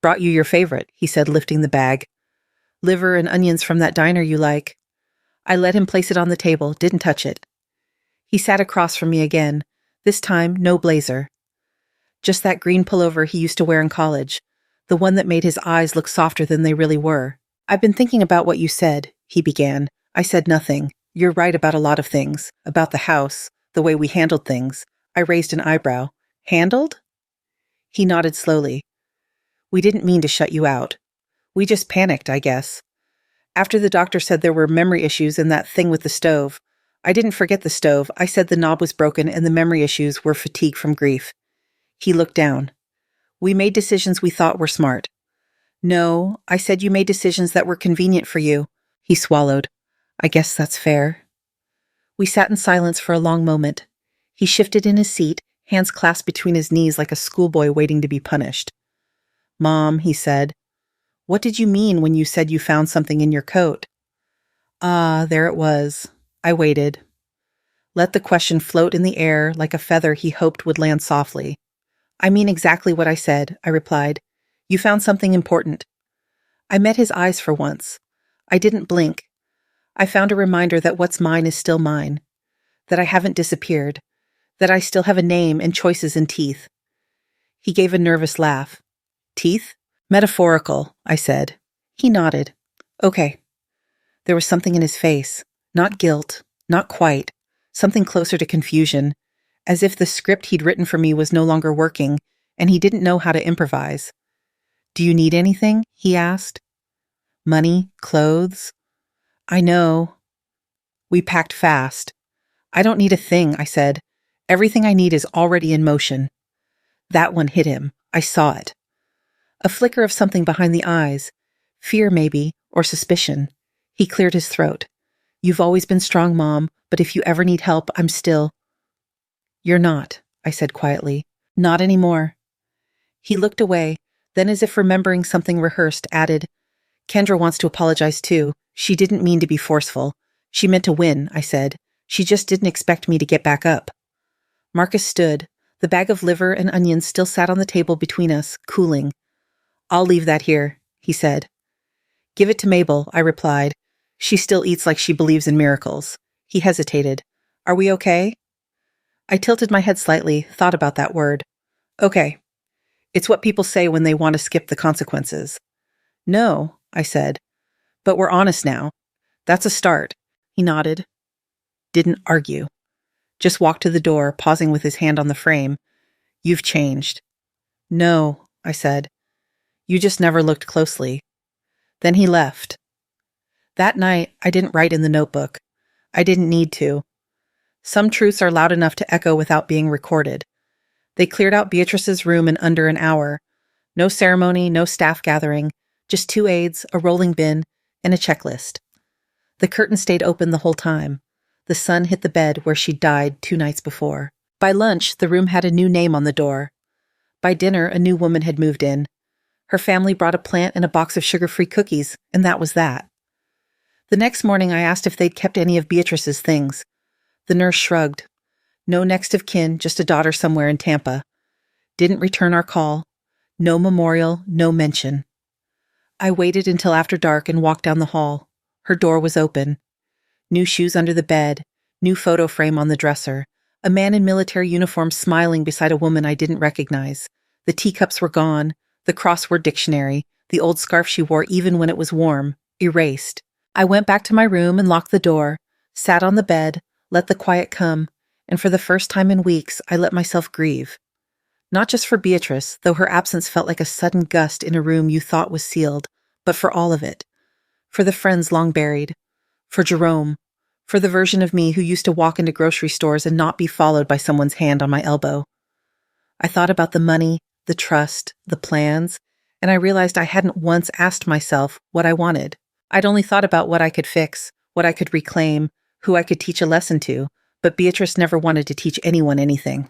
"Brought you your favorite," he said, lifting the bag. "Liver and onions from that diner you like." I let him place it on the table, didn't touch it. He sat across from me again, this time no blazer. Just that green pullover he used to wear in college, the one that made his eyes look softer than they really were. "I've been thinking about what you said," he began. I said nothing. "You're right about a lot of things. About the house, the way we handled things." I raised an eyebrow. "Handled?" He nodded slowly. "We didn't mean to shut you out. We just panicked, I guess. After the doctor said there were memory issues and that thing with the stove. I didn't forget the stove. I said the knob was broken and the memory issues were fatigue from grief." He looked down. "We made decisions we thought were smart." "No, I said you made decisions that were convenient for you." He swallowed. "I guess that's fair." We sat in silence for a long moment. He shifted in his seat, hands clasped between his knees like a schoolboy waiting to be punished. "Mom," he said, "what did you mean when you said you found something in your coat?" Ah, there it was. I waited. Let the question float in the air like a feather he hoped would land softly. "I mean exactly what I said," I replied. "You found something important." I met his eyes for once. I didn't blink. I found a reminder that what's mine is still mine, that I haven't disappeared, that I still have a name and choices and teeth. He gave a nervous laugh. "Teeth?" "Metaphorical," I said. He nodded. "Okay." There was something in his face. Not guilt, not quite. Something closer to confusion, as if the script he'd written for me was no longer working, and he didn't know how to improvise. "Do you need anything?" he asked. "Money, clothes?" "I know." We packed fast. "I don't need a thing," I said. "Everything I need is already in motion." That one hit him. I saw it. A flicker of something behind the eyes. Fear, maybe, or suspicion. He cleared his throat. "You've always been strong, Mom, but if you ever need help, I'm still—" "You're not," I said quietly. "Not anymore." He looked away, then as if remembering something rehearsed, added, "Kendra wants to apologize too. She didn't mean to be forceful. She meant to win," I said. "She just didn't expect me to get back up." Marcus stood. The bag of liver and onions still sat on the table between us, cooling. "I'll leave that here," he said. "Give it to Mabel," I replied. "She still eats like she believes in miracles." He hesitated. "Are we okay?" I tilted my head slightly, thought about that word. "Okay. It's what people say when they want to skip the consequences." "No," I said. "But we're honest now. That's a start." He nodded. Didn't argue. Just walked to the door, pausing with his hand on the frame. "You've changed." "No," I said. "You just never looked closely." Then he left. That night, I didn't write in the notebook. I didn't need to. Some truths are loud enough to echo without being recorded. They cleared out Beatrice's room in under an hour. No ceremony, no staff gathering, just 2 aides, a rolling bin, and a checklist. The curtain stayed open the whole time. The sun hit the bed where she'd died 2 nights before. By lunch, the room had a new name on the door. By dinner, a new woman had moved in. Her family brought a plant and a box of sugar-free cookies, and that was that. The next morning, I asked if they'd kept any of Beatrice's things. The nurse shrugged. No next of kin, just a daughter somewhere in Tampa. Didn't return our call. No memorial, no mention. I waited until after dark and walked down the hall. Her door was open. New shoes under the bed, new photo frame on the dresser, a man in military uniform smiling beside a woman I didn't recognize. The teacups were gone, the crossword dictionary, the old scarf she wore even when it was warm, erased. I went back to my room and locked the door, sat on the bed, let the quiet come, and for the first time in weeks, I let myself grieve. Not just for Beatrice, though her absence felt like a sudden gust in a room you thought was sealed, but for all of it. For the friends long buried. For Jerome. For the version of me who used to walk into grocery stores and not be followed by someone's hand on my elbow. I thought about the money, the trust, the plans, and I realized I hadn't once asked myself what I wanted. I'd only thought about what I could fix, what I could reclaim, who I could teach a lesson to, but Beatrice never wanted to teach anyone anything.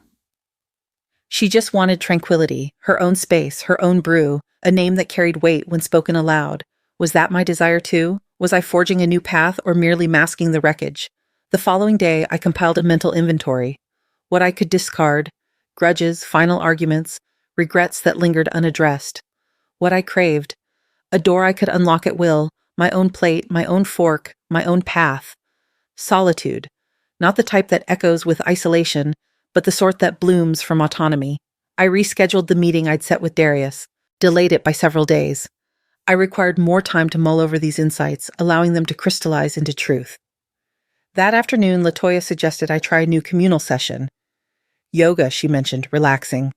She just wanted tranquility, her own space, her own brew, a name that carried weight when spoken aloud. Was that my desire too? Was I forging a new path or merely masking the wreckage? The following day, I compiled a mental inventory. What I could discard, grudges, final arguments, regrets that lingered unaddressed. What I craved, a door I could unlock at will, my own plate, my own fork, my own path, Solitude. Not the type that echoes with isolation, but the sort that blooms from autonomy. I rescheduled the meeting I'd set with Darius, delayed it by several days. I required more time to mull over these insights, allowing them to crystallize into truth. That afternoon, LaToya suggested I try a new communal session. Yoga, she mentioned, relaxing.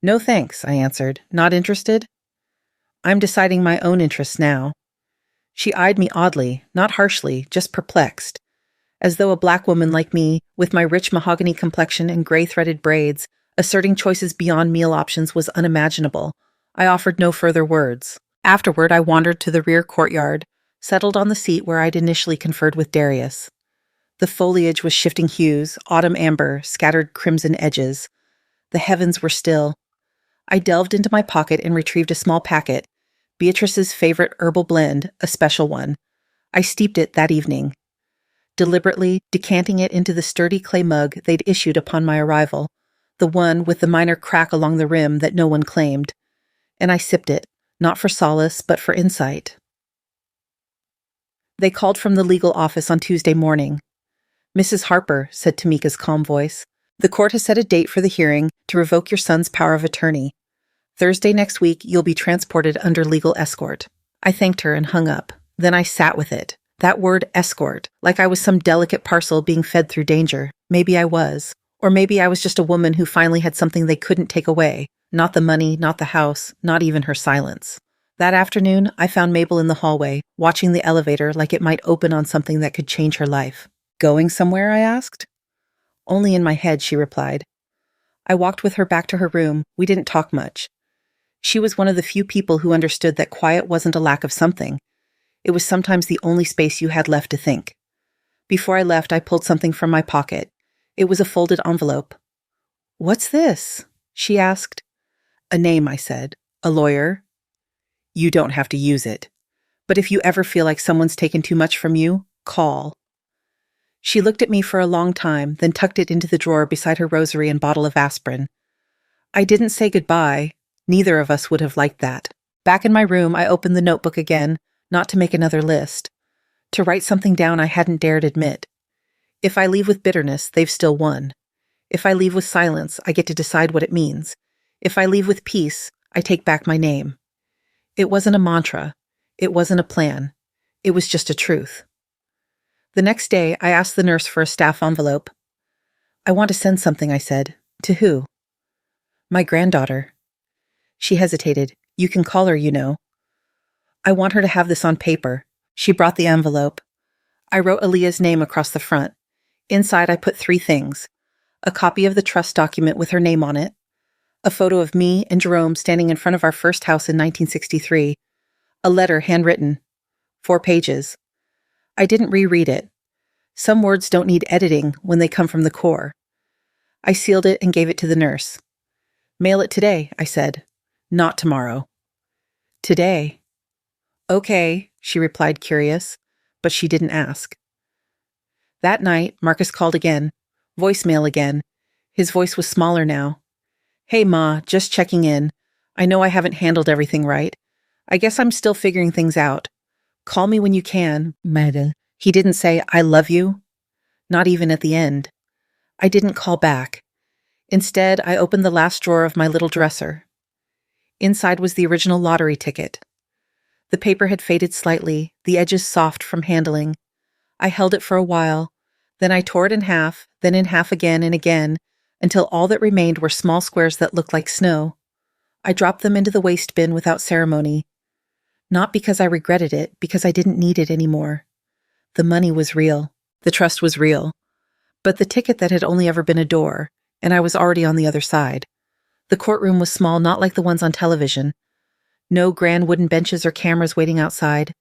No thanks, I answered. Not interested? I'm deciding my own interests now. She eyed me oddly, not harshly, just perplexed. As though a black woman like me, with my rich mahogany complexion and gray-threaded braids, asserting choices beyond meal options was unimaginable. I offered no further words. Afterward, I wandered to the rear courtyard, settled on the seat where I'd initially conferred with Darius. The foliage was shifting hues, autumn amber, scattered crimson edges. The heavens were still. I delved into my pocket and retrieved a small packet, Beatrice's favorite herbal blend, a special one. I steeped it that evening, deliberately decanting it into the sturdy clay mug they'd issued upon my arrival, the one with the minor crack along the rim that no one claimed. And I sipped it, not for solace, but for insight. They called from the legal office on Tuesday morning. Mrs. Harper, said Tamika's calm voice, the court has set a date for the hearing to revoke your son's power of attorney. Thursday next week, you'll be transported under legal escort. I thanked her and hung up. Then I sat with it. That word escort, like I was some delicate parcel being fed through danger. Maybe I was. Or maybe I was just a woman who finally had something they couldn't take away. Not the money, not the house, not even her silence. That afternoon, I found Mabel in the hallway, watching the elevator like it might open on something that could change her life. Going somewhere, I asked. Only in my head, she replied. I walked with her back to her room. We didn't talk much. She was one of the few people who understood that quiet wasn't a lack of something. It was sometimes the only space you had left to think. Before I left, I pulled something from my pocket. It was a folded envelope. What's this? She asked. A name, I said. A lawyer. You don't have to use it. But if you ever feel like someone's taken too much from you, call. She looked at me for a long time, then tucked it into the drawer beside her rosary and bottle of aspirin. I didn't say goodbye. Neither of us would have liked that. Back in my room, I opened the notebook again, not to make another list. To write something down I hadn't dared admit. If I leave with bitterness, they've still won. If I leave with silence, I get to decide what it means. If I leave with peace, I take back my name. It wasn't a mantra. It wasn't a plan. It was just a truth. The next day, I asked the nurse for a staff envelope. I want to send something, I said. To who? My granddaughter. She hesitated. You can call her, you know. I want her to have this on paper. She brought the envelope. I wrote Aaliyah's name across the front. Inside, I put 3 things. A copy of the trust document with her name on it, a photo of me and Jerome standing in front of our first house in 1963, a letter handwritten, 4 pages. I didn't reread it. Some words don't need editing when they come from the core. I sealed it and gave it to the nurse. Mail it today, I said. Not tomorrow. Today. Okay, she replied, curious, but she didn't ask. That night, Marcus called again. Voicemail again. His voice was smaller now. Hey, Ma, just checking in. I know I haven't handled everything right. I guess I'm still figuring things out. Call me when you can, Madel. He didn't say, I love you. Not even at the end. I didn't call back. Instead, I opened the last drawer of my little dresser. Inside was the original lottery ticket. The paper had faded slightly, the edges soft from handling. I held it for a while. Then I tore it in half, then in half again and again, until all that remained were small squares that looked like snow. I dropped them into the waste bin without ceremony. Not because I regretted it, because I didn't need it anymore. The money was real. The trust was real. But the ticket that had only ever been a door, and I was already on the other side. The courtroom was small, not like the ones on television. No grand wooden benches or cameras waiting outside.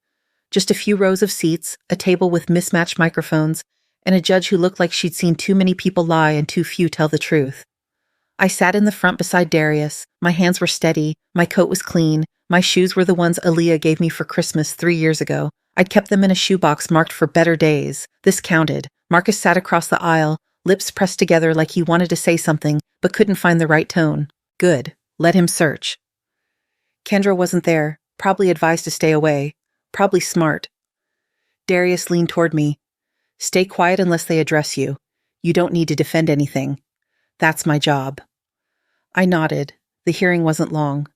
Just a few rows of seats, a table with mismatched microphones, and a judge who looked like she'd seen too many people lie and too few tell the truth. I sat in the front beside Darius. My hands were steady, my coat was clean, my shoes were the ones Aaliyah gave me for Christmas 3 years ago. I'd kept them in a shoebox marked for better days. This counted. Marcus sat across the aisle, lips pressed together like he wanted to say something, but couldn't find the right tone. Good. Let him search. Kendra wasn't there, probably advised to stay away, probably smart. Darius leaned toward me. Stay quiet unless they address you. You don't need to defend anything. That's my job. I nodded. The hearing wasn't long.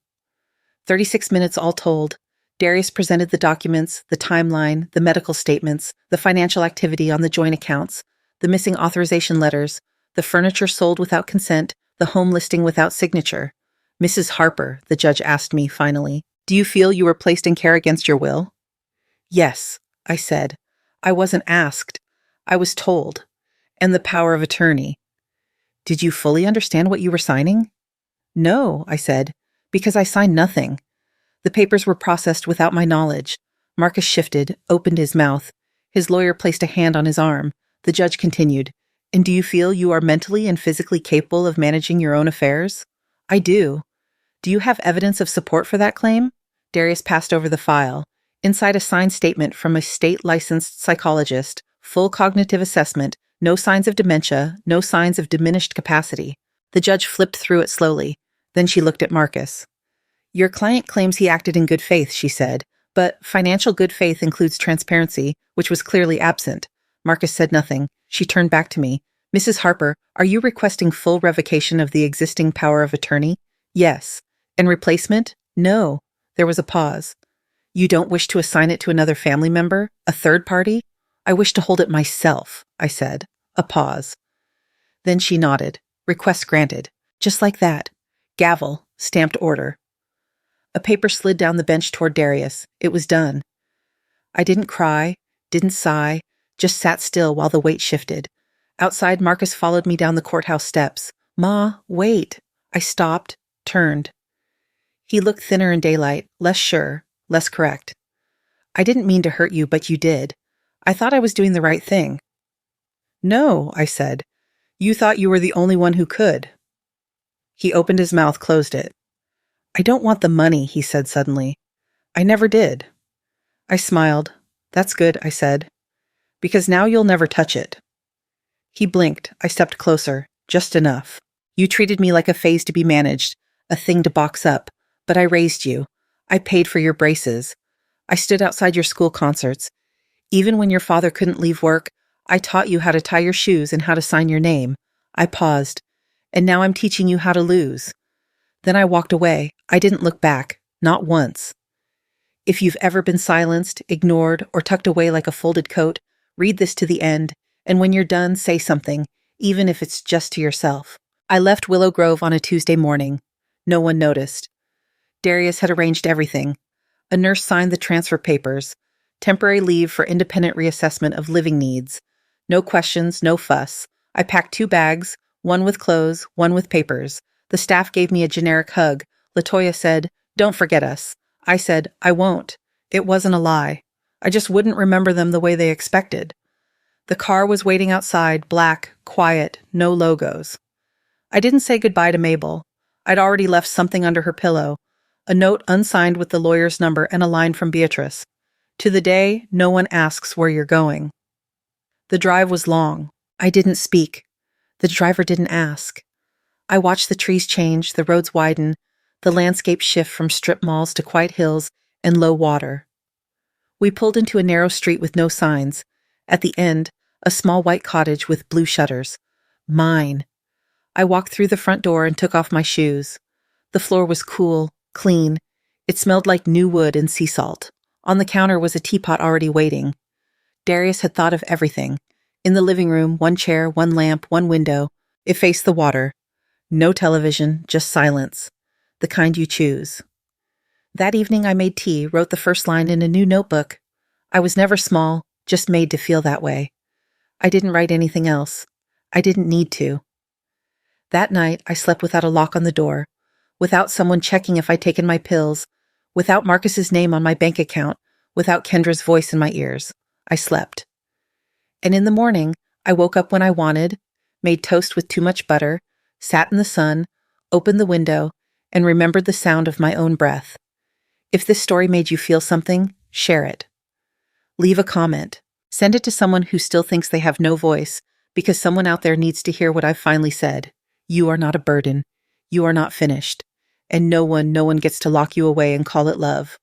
36 minutes all told. Darius presented the documents, the timeline, the medical statements, the financial activity on the joint accounts, the missing authorization letters, the furniture sold without consent, the home listing without signature. Mrs. Harper, the judge asked me finally, do you feel you were placed in care against your will? Yes, I said. I wasn't asked. I was told. And the power of attorney. Did you fully understand what you were signing? No, I said, because I signed nothing. The papers were processed without my knowledge. Marcus shifted, opened his mouth. His lawyer placed a hand on his arm. The judge continued, and do you feel you are mentally and physically capable of managing your own affairs? I do. Do you have evidence of support for that claim? Darius passed over the file. Inside a signed statement from a state-licensed psychologist, full cognitive assessment, no signs of dementia, no signs of diminished capacity. The judge flipped through it slowly. Then she looked at Marcus. Your client claims he acted in good faith, she said, but financial good faith includes transparency, which was clearly absent. Marcus said nothing. She turned back to me. Mrs. Harper, are you requesting full revocation of the existing power of attorney? Yes. And replacement? No. There was a pause. You don't wish to assign it to another family member? A third party? I wish to hold it myself, I said. A pause. Then she nodded. Request granted. Just like that. Gavel. Stamped order. A paper slid down the bench toward Darius. It was done. I didn't cry, didn't sigh, just sat still while the weight shifted. Outside, Marcus followed me down the courthouse steps. Ma, wait. I stopped, turned. He looked thinner in daylight, less sure, less correct. I didn't mean to hurt you, but you did. I thought I was doing the right thing. No, I said. You thought you were the only one who could. He opened his mouth, closed it. I don't want the money, he said suddenly. I never did. I smiled. That's good, I said. Because now you'll never touch it. He blinked. I stepped closer. Just enough. You treated me like a phase to be managed, a thing to box up. But I raised you. I paid for your braces. I stood outside your school concerts. Even when your father couldn't leave work, I taught you how to tie your shoes and how to sign your name. I paused. And now I'm teaching you how to lose. Then I walked away. I didn't look back. Not once. If you've ever been silenced, ignored, or tucked away like a folded coat, read this to the end, and when you're done, say something, even if it's just to yourself. I left Willow Grove on a Tuesday morning. No one noticed. Darius had arranged everything. A nurse signed the transfer papers. Temporary leave for independent reassessment of living needs. No questions, no fuss. I packed 2 bags, one with clothes, one with papers. The staff gave me a generic hug. LaToya said, "Don't forget us." I said, "I won't." It wasn't a lie. I just wouldn't remember them the way they expected. The car was waiting outside, black, quiet, no logos. I didn't say goodbye to Mabel. I'd already left something under her pillow, a note unsigned with the lawyer's number and a line from Beatrice. To the day, no one asks where you're going. The drive was long. I didn't speak. The driver didn't ask. I watched the trees change, the roads widen, the landscape shift from strip malls to quiet hills and low water. We pulled into a narrow street with no signs. At the end, a small white cottage with blue shutters. Mine. I walked through the front door and took off my shoes. The floor was cool, clean. It smelled like new wood and sea salt. On the counter was a teapot already waiting. Darius had thought of everything. In the living room, 1 chair, 1 lamp, 1 window. It faced the water. No television, just silence. The kind you choose. That evening I made tea, wrote the first line in a new notebook. I was never small, just made to feel that way. I didn't write anything else. I didn't need to. That night, I slept without a lock on the door, without someone checking if I'd taken my pills, without Marcus's name on my bank account, without Kendra's voice in my ears. I slept. And in the morning, I woke up when I wanted, made toast with too much butter, sat in the sun, opened the window, and remembered the sound of my own breath. If this story made you feel something, share it. Leave a comment. Send it to someone who still thinks they have no voice, because someone out there needs to hear what I've finally said. You are not a burden. You are not finished. And no one gets to lock you away and call it love.